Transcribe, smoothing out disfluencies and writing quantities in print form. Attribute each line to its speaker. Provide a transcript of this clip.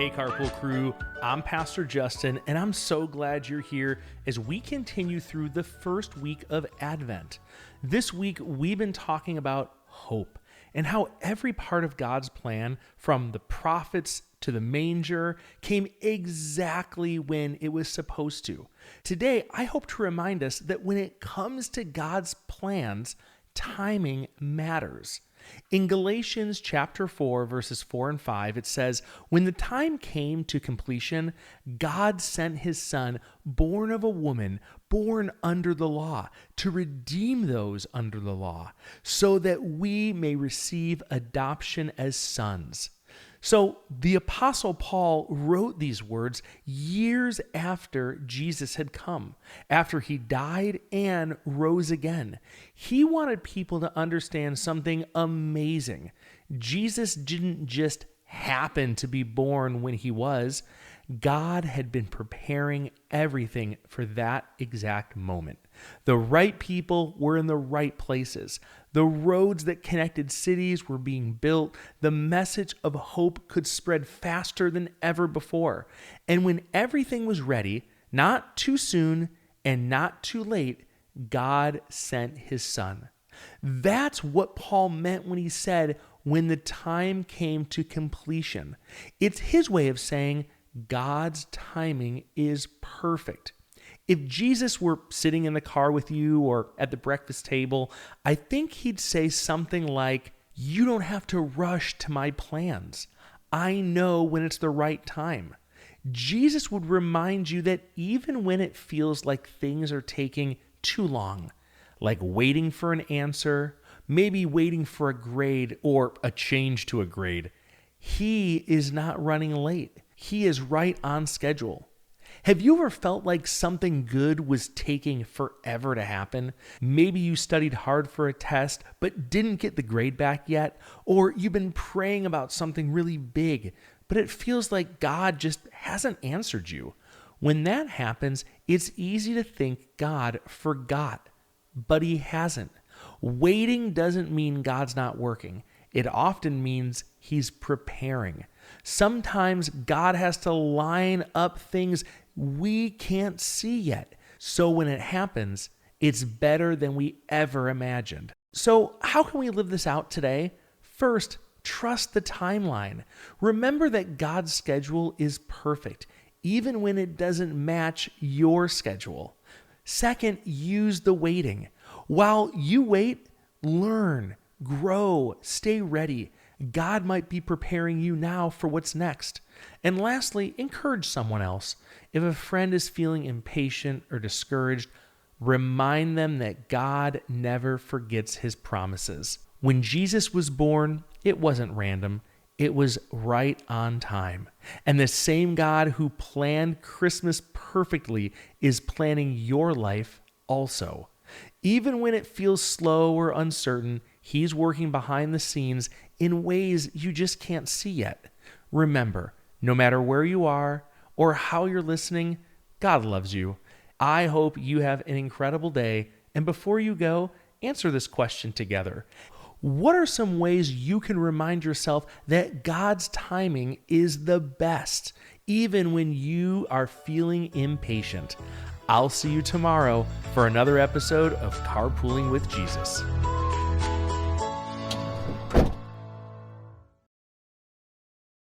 Speaker 1: Hey, Carpool Crew, I'm Pastor Justin, and I'm so glad you're here as we continue through the first week of Advent. This week, we've been talking about hope and how every part of God's plan, from the prophets to the manger, came exactly when it was supposed to. Today, I hope to remind us that when it comes to God's plans, timing matters. In Galatians chapter 4, verses 4 and 5, it says, "When the time came to completion, God sent his Son, born of a woman, born under the law, to redeem those under the law, so that we may receive adoption as sons." So the Apostle Paul wrote these words years after Jesus had come, after he died and rose again. He wanted people to understand something amazing. Jesus didn't just happen to be born when he was. God had been preparing everything for that exact moment. The right people were in the right places. The roads that connected cities were being built. The message of hope could spread faster than ever before. And when everything was ready, not too soon and not too late, God sent his Son. That's what Paul meant when he said, when the time came to completion. It's his way of saying God's timing is perfect. If Jesus were sitting in the car with you or at the breakfast table, I think he'd say something like, "You don't have to rush to my plans. I know when it's the right time." Jesus would remind you that even when it feels like things are taking too long, like waiting for an answer, maybe waiting for a grade or a change to a grade, he is not running late. He is right on schedule. Have you ever felt like something good was taking forever to happen? Maybe you studied hard for a test but didn't get the grade back yet, or you've been praying about something really big, but it feels like God just hasn't answered you. When that happens, it's easy to think God forgot, but he hasn't. Waiting doesn't mean God's not working. It often means he's preparing. Sometimes God has to line up things we can't see yet. So when it happens, it's better than we ever imagined. So how can we live this out today? First, trust the timeline. Remember that God's schedule is perfect, even when it doesn't match your schedule. Second, use the waiting. While you wait, learn, grow, stay ready. God might be preparing you now for what's next. And lastly, encourage someone else. If a friend is feeling impatient or discouraged, remind them that God never forgets his promises. When Jesus was born, it wasn't random. It was right on time. And the same God who planned Christmas perfectly is planning your life also. Even when it feels slow or uncertain, he's working behind the scenes in ways you just can't see yet. Remember, no matter where you are or how you're listening, God loves you. I hope you have an incredible day. And before you go, answer this question together. What are some ways you can remind yourself that God's timing is the best, even when you are feeling impatient? I'll see you tomorrow for another episode of Carpooling with Jesus.